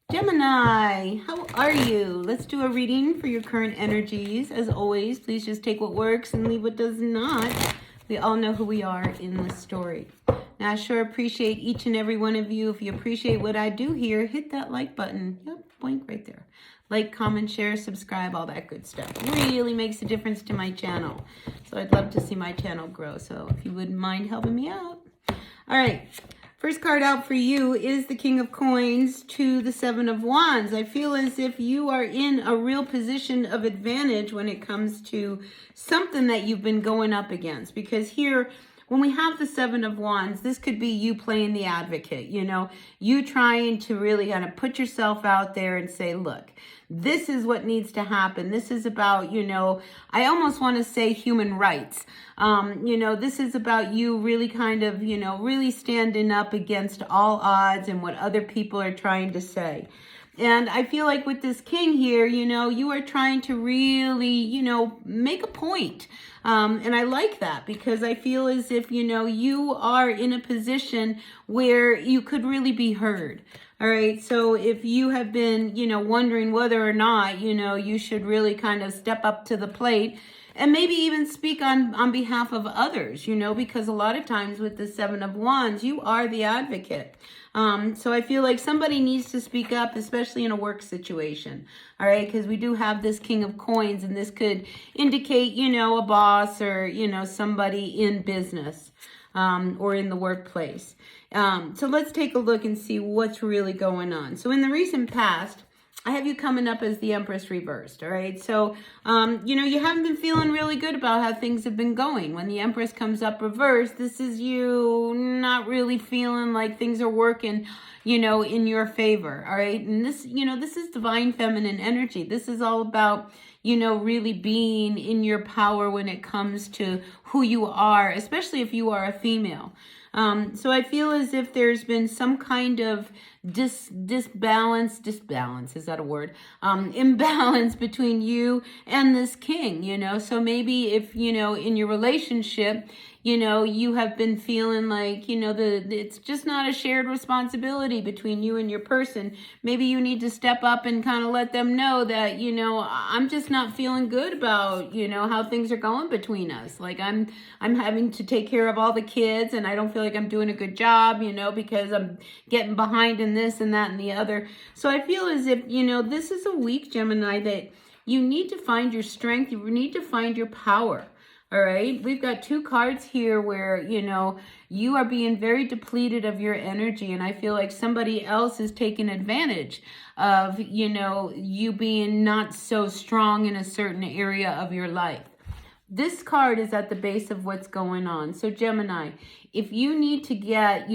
Gemini, how are you? Let's do a reading for your current energies. As always, please just take what works and leave what does not. We all know who we are in this story. Now, I sure appreciate each and every one of you. If you appreciate what I do here, hit that like button. Yep, blink right there. Like, comment, share, subscribe, all that good stuff. Really makes a difference to my channel. So I'd love to see my channel grow. So if you wouldn't mind helping me out. All right. First card out for you is the King of Coins to the Seven of Wands. I feel as if you are in a real position of advantage when it comes to something that you've been going up against. Because here, when we have the Seven of Wands, this could be you playing the advocate, you trying to really kind of put yourself out there and say, look, this is what needs to happen. This is about, I almost want to say human rights. This is about you really kind of, really standing up against all odds and what other people are trying to say. And I feel like with this king here, you are trying to really, make a point. And I like that because I feel as if, you are in a position where you could really be heard. All right. So if you have been, wondering whether or not, you should really kind of step up to the plate and maybe even speak on behalf of others, because a lot of times with the Seven of Wands, you are the advocate. So I feel like somebody needs to speak up, especially in a work situation. All right. Because we do have this King of Coins, and this could indicate, a boss or, somebody in business or in the workplace. So let's take a look and see what's really going on. So in the recent past, I have you coming up as the Empress reversed, all right? So, you haven't been feeling really good about how things have been going. When the Empress comes up reversed, this is you not really feeling like things are working, in your favor, all right? And this, this is divine feminine energy. This is all about, really being in your power when it comes to who you are, especially if you are a female. So I feel as if there's been some kind of imbalance, is that a word? Imbalance between you and this king, so maybe if, in your relationship, you have been feeling like, it's just not a shared responsibility between you and your person. Maybe you need to step up and kind of let them know that, I'm just not feeling good about, how things are going between us. Like I'm having to take care of all the kids and I don't feel like I'm doing a good job, because I'm getting behind in this and that and the other. So I feel as if, this is a week, Gemini, that you need to find your strength. You need to find your power. All right. We've got two cards here where, you are being very depleted of your energy. And I feel like somebody else is taking advantage of, you being not so strong in a certain area of your life. This card is at the base of what's going on. So Gemini, if you need to get,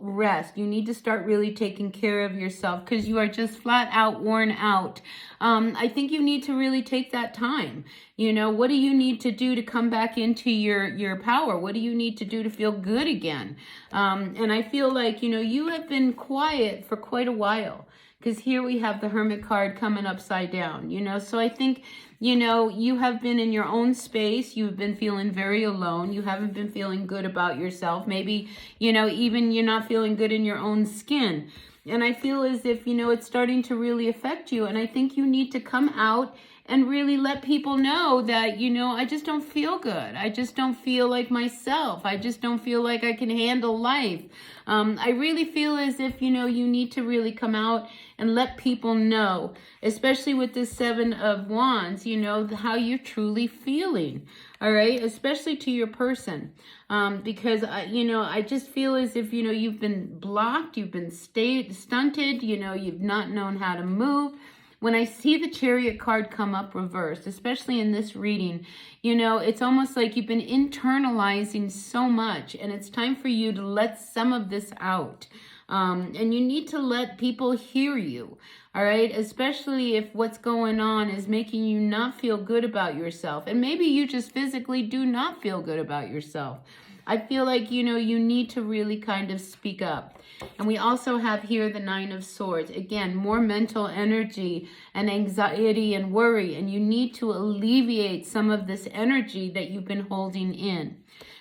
rest, you need to start really taking care of yourself because you are just flat out worn out. I think you need to really take that time. What do you need to do to come back into your power? What do you need to do to feel good again? And I feel like, you have been quiet for quite a while. Because here we have the Hermit card coming upside down, So I think, you have been in your own space. You've been feeling very alone. You haven't been feeling good about yourself. Maybe, even you're not feeling good in your own skin. And I feel as if, it's starting to really affect you. And I think you need to come out and really let people know that, I just don't feel good. I just don't feel like myself. I just don't feel like I can handle life. I really feel as if, you need to really come out and let people know, especially with this Seven of Wands, how you're truly feeling. All right. Especially to your person. Because, I just feel as if, you've been blocked, you've been stunted, you've not known how to move. When I see the Chariot card come up reversed, especially in this reading, it's almost like you've been internalizing so much and it's time for you to let some of this out. And you need to let people hear you, all right? Especially if what's going on is making you not feel good about yourself. And maybe you just physically do not feel good about yourself. I feel like, you need to really kind of speak up. And we also have here the Nine of Swords. Again, more mental energy and anxiety and worry. And you need to alleviate some of this energy that you've been holding in.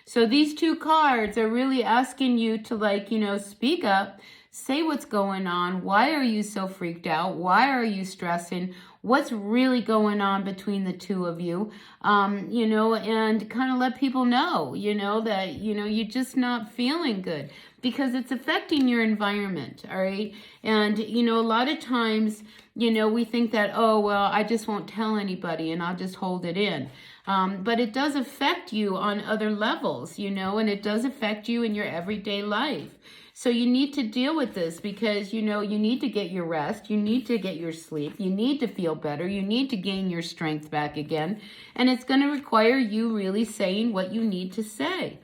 So these two cards are really asking you to speak up, Say what's going on. Why are you so freaked out? Why are you stressing? What's really going on between the two of you? You know, and kind of let people know, you know, that, you know, you're just not feeling good because it's affecting your environment, all right? And, you know, a lot of times, you know, we think that, oh, well, I just won't tell anybody and I'll just hold it in. But it does affect you on other levels, you know, and it does affect you in your everyday life. So you need to deal with this because, you know, you need to get your rest. You need to get your sleep. You need to feel better. You need to gain your strength back again. And it's going to require you really saying what you need to say.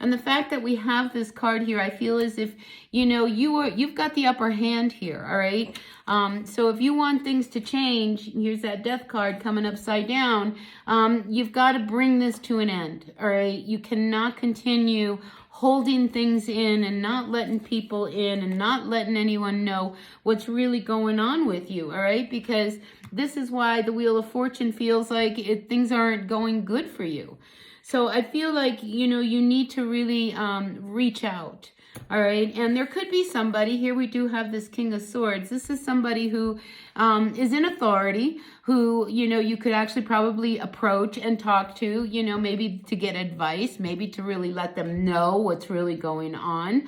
And the fact that we have this card here, I feel as if, you know, you've got the upper hand here, all right? So if you want things to change, here's that death card coming upside down, you've got to bring this to an end, all right? You cannot continue holding things in and not letting people in and not letting anyone know what's really going on with you, all right? Because this is why the Wheel of Fortune feels like things aren't going good for you. So I feel like, you know, you need to really reach out, all right? And there could be somebody, here we do have this King of Swords. This is somebody who is in authority, who, you know, you could actually probably approach and talk to, you know, maybe to get advice, maybe to really let them know what's really going on.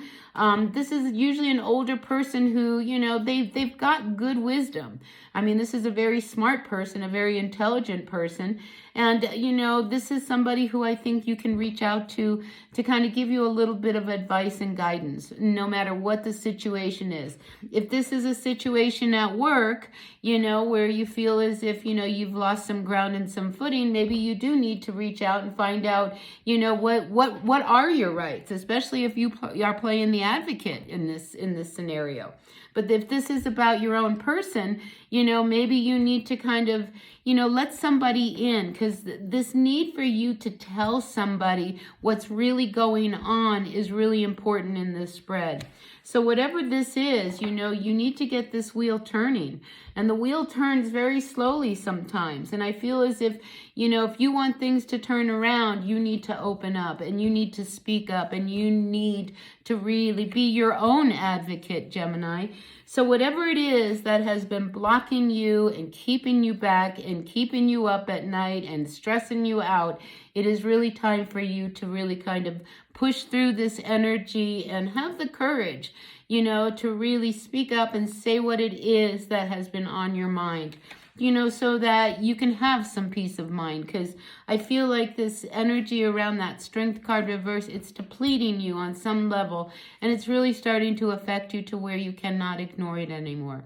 This is usually an older person who, you know, they've got good wisdom. I mean, this is a very smart person, a very intelligent person. And, you know, this is somebody who I think you can reach out to kind of give you a little bit of advice and guidance, no matter what the situation is. If this is a situation at work, you know, where you feel as if, you know, you've lost some ground and some footing, maybe you do need to reach out and find out, you know, what are your rights, especially if you are playing the advocate in this scenario. But if this is about your own person, you know, maybe you need to kind of, you know, let somebody in, because this need for you to tell somebody what's really going on is really important in this spread. So whatever this is, you know, you need to get this wheel turning. And the wheel turns very slowly sometimes. And I feel as if, you know, if you want things to turn around, you need to open up and you need to speak up and you need to really be your own advocate, Gemini. So whatever it is that has been blocking you and keeping you back and keeping you up at night and stressing you out, it is really time for you to really kind of push through this energy and have the courage, you know, to really speak up and say what it is that has been on your mind, you know, so that you can have some peace of mind. Because I feel like this energy around that Strength card reverse, it's depleting you on some level, and it's really starting to affect you to where you cannot ignore it anymore.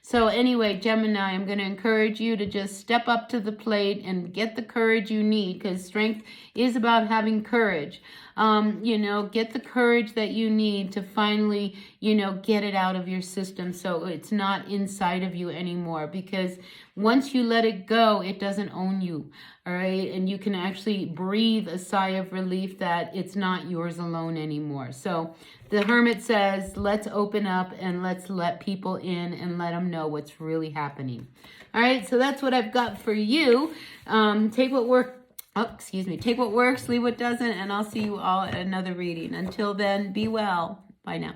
So anyway, Gemini, I'm going to encourage you to just step up to the plate and get the courage you need, because strength is about having courage. You know, get the courage that you need to finally, you know, get it out of your system so it's not inside of you anymore. Because once you let it go, it doesn't own you, all right? And you can actually breathe a sigh of relief that it's not yours alone anymore. So the Hermit says, let's open up and let's let people in and let them know what's really happening. All right, so that's what I've got for you. Take what works. Take what works, leave what doesn't, and I'll see you all at another reading. Until then, be well. Bye now.